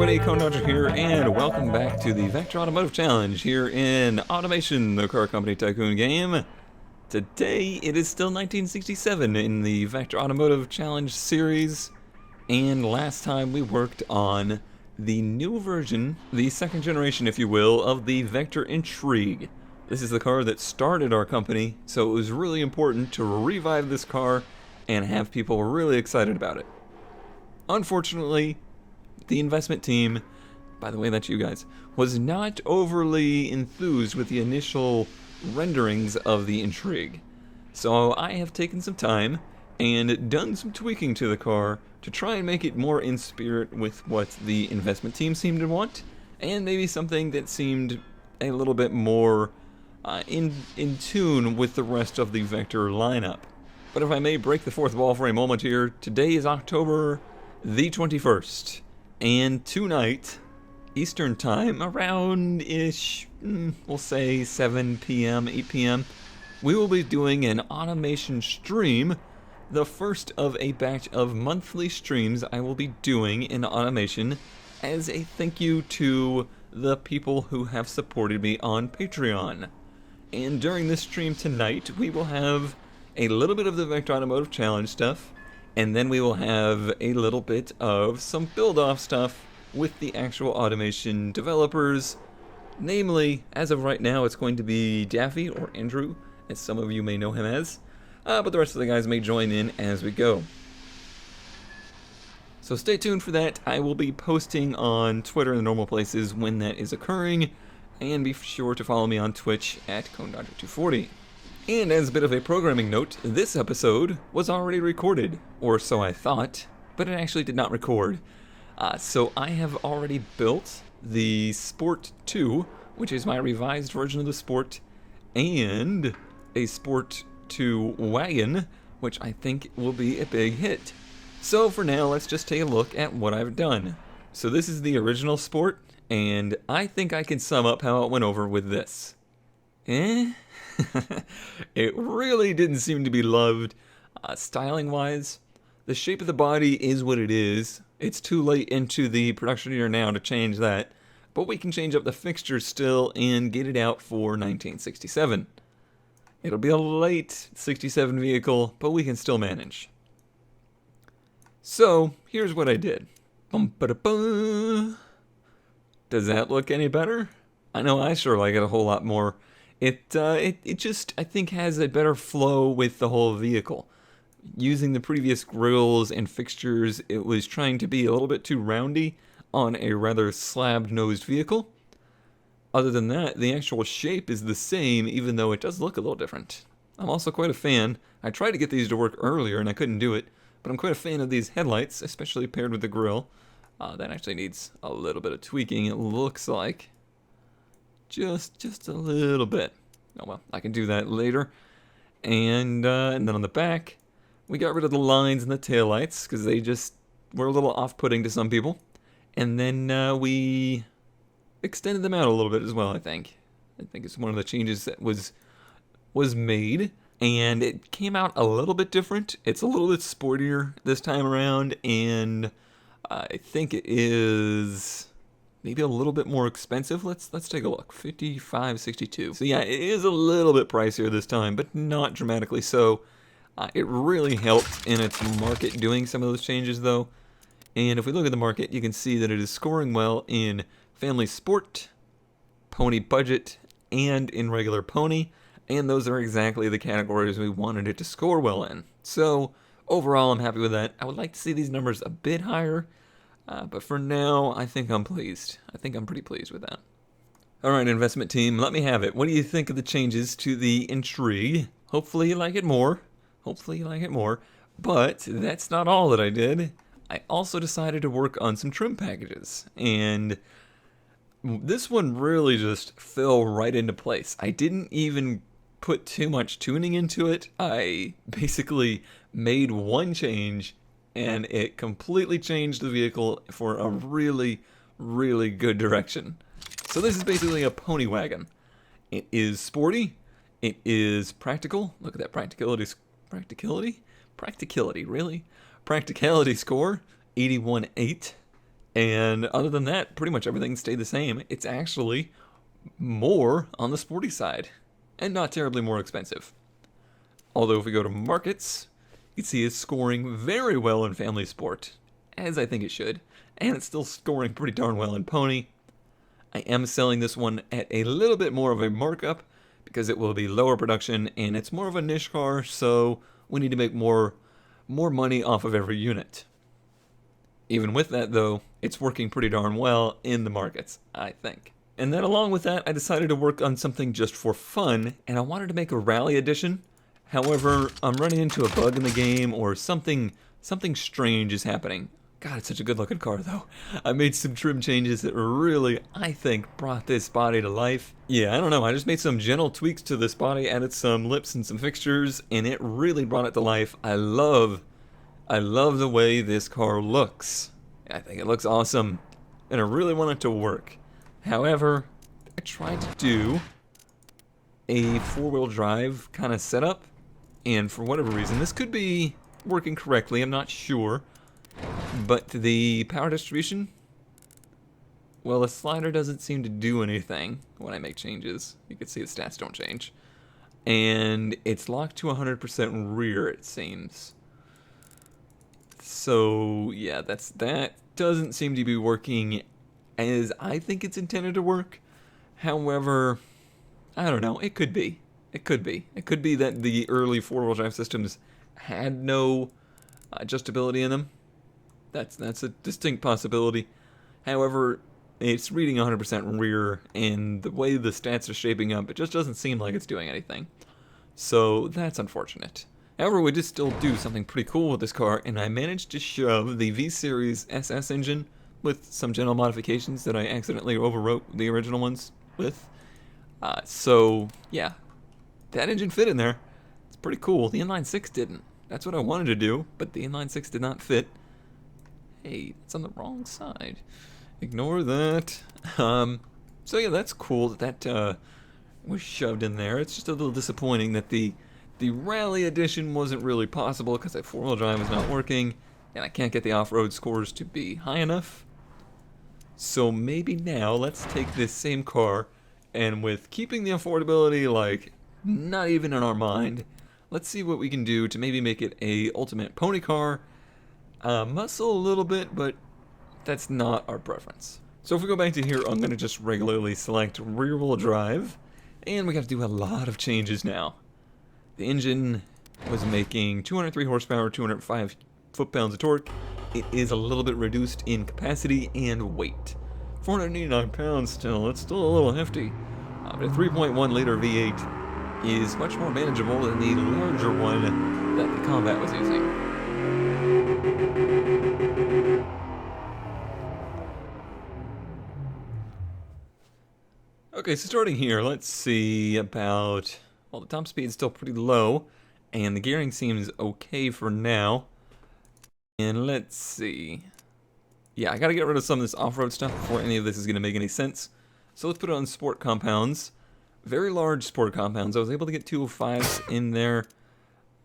everybody, Dodger here, and welcome back to the Vector Automotive Challenge here in Automation, the car company tycoon game. Today, it is still 1967 in the Vector Automotive Challenge series, and last time we worked on the new version, the second generation, if you will, of the Vector Intrigue. This is the car that started our company, so it was really important to revive this car and have people really excited about it. Unfortunately, the investment team, by the way, that's you guys, was not overly enthused with the initial renderings of the Intrigue. So I have taken some time and done some tweaking to the car to try and make it more in spirit with what the investment team seemed to want, and maybe something that seemed a little bit more in tune with the rest of the Vector lineup. But if I may break the fourth wall for a moment here, today is October the 21st. And tonight, Eastern Time, around-ish, we'll say 7 p.m., 8 p.m., we will be doing an automation stream, the first of a batch of monthly streams I will be doing in automation as a thank you to the people who have supported me on Patreon. And during this stream tonight, we will have a little bit of the Vector Automotive Challenge stuff, and then we will have a little bit of some build-off stuff with the actual automation developers. Namely, as of right now, it's going to be Daffy, or Andrew, as some of you may know him as. But the rest of the guys may join in as we go. So stay tuned for that. I will be posting on Twitter and the normal places when that is occurring. And be sure to follow me on Twitch at ConeDodger240. And as a bit of a programming note, this episode was already recorded, or so I thought, but it actually did not record. So I have already built the Sport 2, which is my revised version of the Sport, and a Sport 2 wagon, which I think will be a big hit. So for now, let's just take a look at what I've done. So this is the original Sport, and I think I can sum up how it went over with this. It really didn't seem to be loved. Styling-wise, the shape of the body is what it is. It's too late into the production year now to change that, but we can change up the fixtures still and get it out for 1967. It'll be a late 67 vehicle, but we can still manage. So, here's what I did. Bum-ba-da-bum. Does that look any better? I know I sure like it a whole lot more. It just, I think, has a better flow with the whole vehicle. Using the previous grills and fixtures, it was trying to be a little bit too roundy on a rather slab-nosed vehicle. Other than that, the actual shape is the same, even though it does look a little different. I'm also quite a fan. I tried to get these to work earlier, and I couldn't do it, but I'm quite a fan of these headlights, especially paired with the grill. That actually needs a little bit of tweaking, it looks like. Just a little bit. Oh well, I can do that later. And then on the back, we got rid of the lines in the taillights because they just were a little off-putting to some people. And then we extended them out a little bit as well, I think. I think it's one of the changes that was made. And it came out a little bit different. It's a little bit sportier this time around, and I think it is maybe a little bit more expensive. Let's take a look. $55.62. So yeah, it is a little bit pricier this time, but not dramatically so. It really helped in its market doing some of those changes though. And if we look at the market, you can see that it is scoring well in Family Sport, Pony Budget, and in regular Pony. And those are exactly the categories we wanted it to score well in. So overall, I'm happy with that. I would like to see these numbers a bit higher. But for now, I think I'm pleased. I think I'm pretty pleased with that. Alright, investment team, let me have it. What do you think of the changes to the Intrigue? Hopefully you like it more. But that's not all that I did. I also decided to work on some trim packages. And this one really just fell right into place. I didn't even put too much tuning into it. I basically made one change, and it completely changed the vehicle for a really, really good direction. So this is basically a pony wagon. It is sporty. It is practical. Look at that practicality, really? Practicality score, 81.8. And other than that, pretty much everything stayed the same. It's actually more on the sporty side, and not terribly more expensive. Although if we go to markets, you can see it's scoring very well in family sport, as I think it should, and it's still scoring pretty darn well in pony. I am selling this one at a little bit more of a markup because it will be lower production and it's more of a niche car, so we need to make more money off of every unit. Even with that though, it's working pretty darn well in the markets, I think. And then along with that, I decided to work on something just for fun, and I wanted to make a rally edition. However, I'm running into a bug in the game or something strange is happening. God, it's such a good looking car though. I made some trim changes that really, I think, brought this body to life. Yeah, I don't know, I just made some gentle tweaks to this body, added some lips and some fixtures, and it really brought it to life. I love the way this car looks. I think it looks awesome, and I really want it to work. However, I tried to do a four-wheel drive kind of setup, and for whatever reason, this could be working correctly, I'm not sure, but the power distribution, well, the slider doesn't seem to do anything when I make changes. You can see the stats don't change. And it's locked to 100% rear, it seems. So, yeah, that doesn't seem to be working as I think it's intended to work. However, I don't know, it could be. It could be. It could be that the early four-wheel drive systems had no adjustability in them. That's a distinct possibility. However, it's reading 100% rear, and the way the stats are shaping up, it just doesn't seem like it's doing anything. So that's unfortunate. However, we did still do something pretty cool with this car, and I managed to shove the V-Series SS engine with some gentle modifications that I accidentally overwrote the original ones with. So, yeah, that engine fit in there. It's pretty cool. The inline-6 didn't. That's what I wanted to do, but the inline-6 did not fit. Hey, it's on the wrong side. Ignore that. So yeah, that's cool that was shoved in there. It's just a little disappointing that the rally edition wasn't really possible because that four-wheel drive is not working, and I can't get the off-road scores to be high enough. So maybe now let's take this same car, and with keeping the affordability like not even in our mind, let's see what we can do to maybe make it a ultimate pony car. Muscle a little bit, but that's not our preference. So if we go back to here, I'm going to just regularly select rear-wheel drive, and we got to do a lot of changes now. The engine was making 203 horsepower, 205 foot-pounds of torque. It is a little bit reduced in capacity and weight. 489 pounds still, it's still a little hefty. But a 3.1 liter V8 is much more manageable than the larger one that the Combat was using. Okay, so starting here, let's see about, well, the top speed is still pretty low, and the gearing seems okay for now. And let's see. Yeah, I gotta get rid of some of this off-road stuff before any of this is gonna make any sense. So let's put it on sport compounds. Very large sport compounds. I was able to get 205s in there.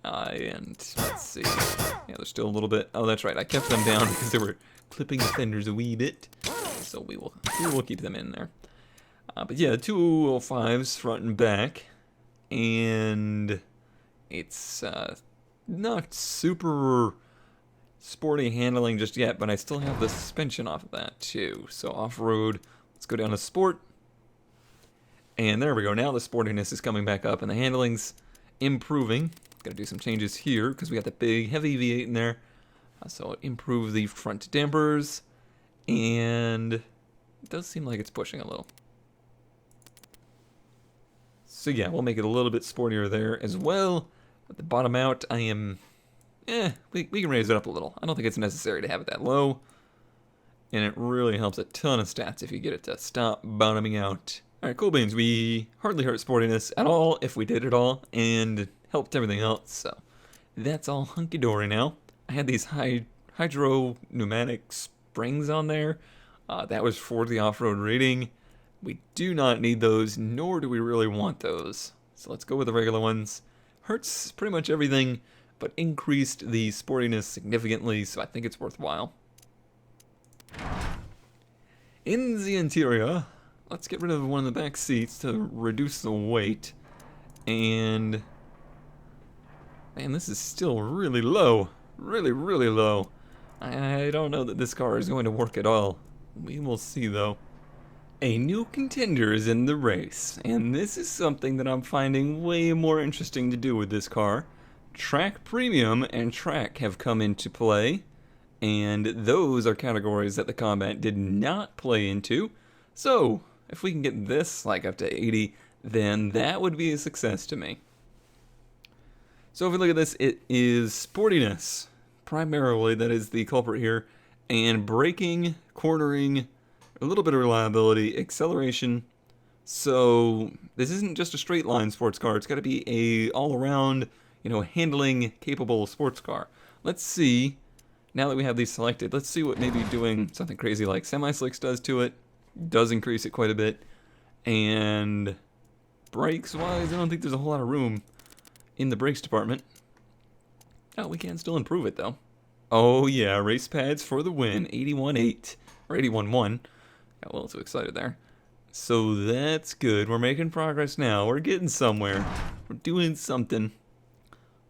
And let's see. Yeah, there's still a little bit. Oh, that's right. I kept them down because they were clipping the fenders a wee bit. So we will keep them in there. But yeah, 205s front and back. And it's not super sporty handling just yet, but I still have the suspension off of that too. So off-road, let's go down to sport. And there we go. Now the sportiness is coming back up and the handling's improving. Gotta do some changes here because we got the big heavy V8 in there. So improve the front dampers, and it does seem like it's pushing a little. So yeah, we'll make it a little bit sportier there as well. At the bottom out, I am, we can raise it up a little. I don't think it's necessary to have it that low. And it really helps a ton of stats if you get it to stop bottoming out. Alright, cool beans. We hardly hurt sportiness at all if we did it all, and helped everything else, so that's all hunky-dory now. I had these hydro pneumatic springs on there. That was for the off-road rating. We do not need those, nor do we really want those. So let's go with the regular ones. Hurts pretty much everything, but increased the sportiness significantly, so I think it's worthwhile. In the interior, let's get rid of one of the back seats to reduce the weight. And man, this is still really low. Really, really low. I don't know that this car is going to work at all. We will see though. A new contender is in the race, and this is something that I'm finding way more interesting to do with this car. Track Premium and Track have come into play, and those are categories that the Combat did not play into. So, if we can get this like up to 80, then that would be a success to me. So if we look at this, it is sportiness, primarily, that is the culprit here, and braking, cornering, a little bit of reliability, acceleration. So this isn't just a straight line sports car, it's got to be a all-around, handling capable sports car. Let's see, now that we have these selected, let's see what maybe doing something crazy like semi-slicks does to it. Does increase it quite a bit. And brakes wise, I don't think there's a whole lot of room in the brakes department. Oh, we can still improve it though. Oh yeah, race pads for the win. 81.8 or 81.1. Got a little too excited there. So that's good. We're making progress now. We're getting somewhere. We're doing something.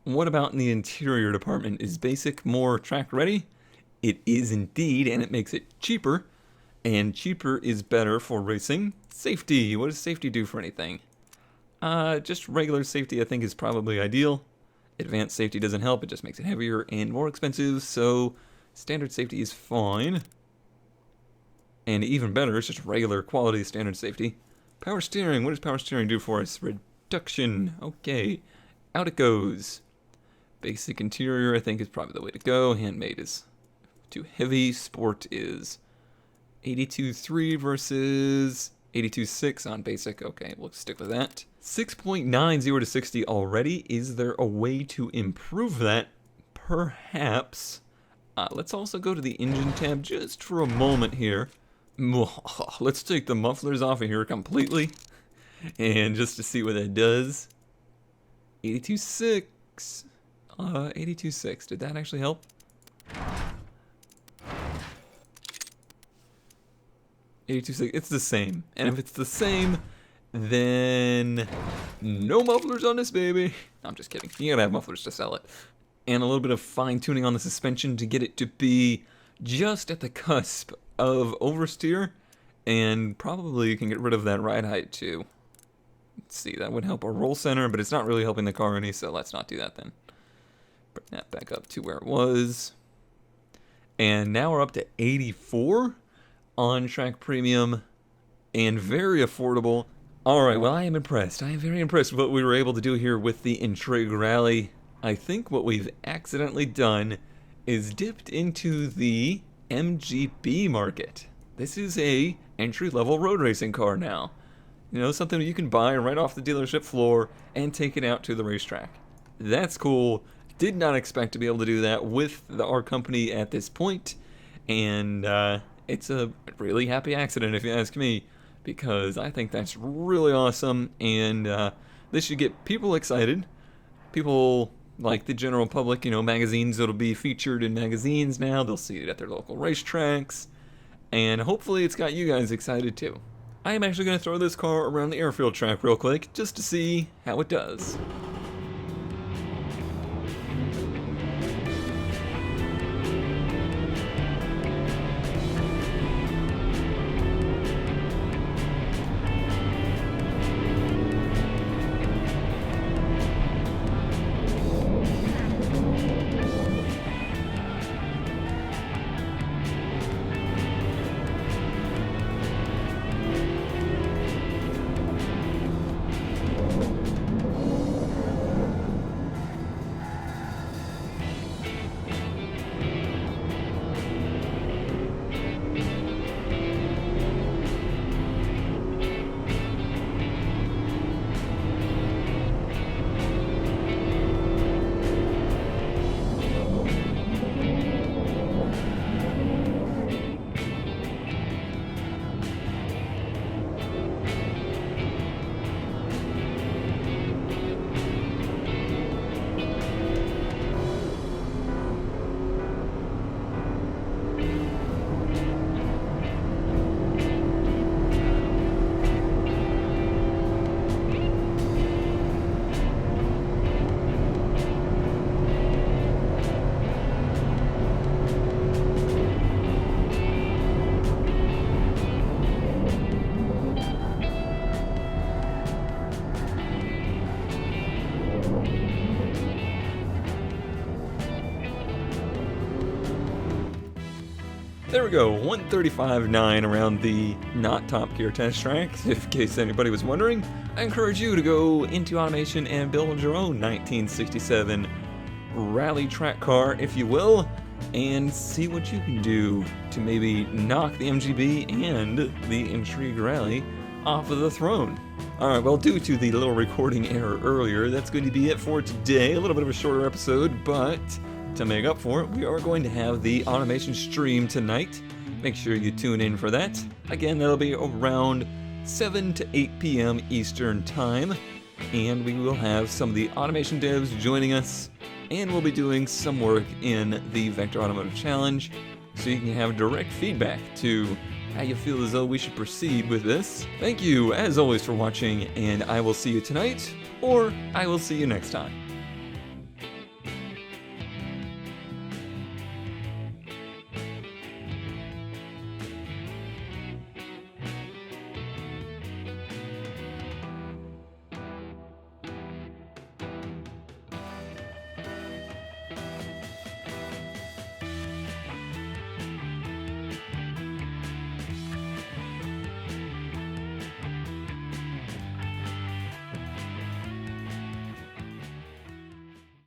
What about in the interior department? Is basic more track ready? It is indeed, and it makes it cheaper. And cheaper is better for racing. Safety. What does safety do for anything? Just regular safety I think is probably ideal. Advanced safety doesn't help, it just makes it heavier and more expensive, so standard safety is fine. And even better, it's just regular quality standard safety. Power steering, what does power steering do for us? Reduction, okay. Out it goes. Basic interior I think is probably the way to go. Handmade is too heavy. Sport is 82.3 versus 82.6 on basic. Okay, we'll stick with that. 6.90 to 60 already. Is there a way to improve that? Perhaps. Let's also go to the engine tab just for a moment here. Let's take the mufflers off of here completely. And just to see what that does. 82.6. 82.6. Did that actually help? It's the same. And if it's the same, then no mufflers on this baby. I'm just kidding. You gotta have mufflers to sell it. And a little bit of fine tuning on the suspension to get it to be just at the cusp of oversteer. And probably you can get rid of that ride height too. Let's see, that would help a roll center, but it's not really helping the car any, so let's not do that then. Bring that back up to where it was. And now we're up to 84 on Track Premium and very affordable. Alright, well I am impressed. I am very impressed with what we were able to do here with the Intrigue Rally. I think what we've accidentally done is dipped into the MGB market. This is a entry-level road racing car now. Something that you can buy right off the dealership floor and take it out to the racetrack. That's cool. Did not expect to be able to do that with our company at this point. And it's a really happy accident if you ask me, because I think that's really awesome, and this should get people excited. People like the general public, magazines that'll be featured in magazines now. They'll see it at their local racetracks, and hopefully it's got you guys excited too. I am actually going to throw this car around the airfield track real quick, just to see how it does. there we go, 135.9 around the not Top Gear test track. In case anybody was wondering, I encourage you to go into Automation and build your own 1967 rally track car, if you will, and see what you can do to maybe knock the MGB and the Intrigue Rally off of the throne. Alright, well, due to the little recording error earlier, that's going to be it for today. A little bit of a shorter episode, but to make up for it, we are going to have the Automation stream tonight. Make sure you tune in for that. Again, that'll be around 7 to 8 p.m. Eastern Time, and we will have some of the Automation devs joining us, and we'll be doing some work in the Vector Automotive Challenge, so you can have direct feedback to how you feel as though we should proceed with this. Thank you, as always, for watching, and I will see you tonight, or I will see you next time.